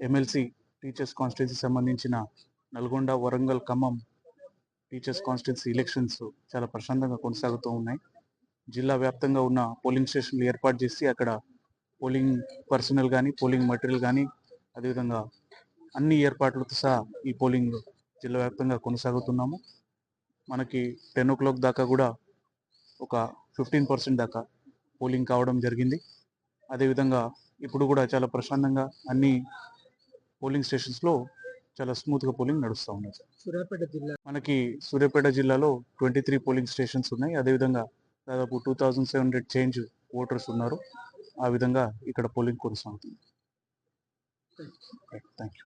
MLC teachers constituency సంబంధించిన Nalgonda, Warangal, Khammam teachers constituency elections చాలా ప్రశాంతంగా కొనసాగుతూ ఉన్నాయి. జిల్లా వ్యాప్తంగా ఉన్న పోలింగ్ స్టేషన్లు ఏర్పాటు చేసి అక్కడ పోలింగ్ పర్సనల్ కానీ, పోలింగ్ మెటీరియల్ కానీ, అదేవిధంగా అన్ని ఏర్పాట్లతో సహా ఈ పోలింగ్ జిల్లా వ్యాప్తంగా కొనసాగుతున్నాము. మనకి 10 o'clock దాకా కూడా ఒక 15% దాకా పోలింగ్ కావడం జరిగింది. అదేవిధంగా ఇప్పుడు కూడా చాలా ప్రశాంతంగా అన్ని పోలింగ్ స్టేషన్స్లో చాలా స్మూత్గా పోలింగ్ నడుస్తూ ఉన్నది. మనకి సూర్యాపేట జిల్లాలో 23 పోలింగ్ స్టేషన్స్ ఉన్నాయి. అదేవిధంగా దాదాపు 2700 చేంజ్ ఓటర్స్ ఉన్నారు. ఆ విధంగా ఇక్కడ పోలింగ్ కొనసాగుతుంది. Thank you.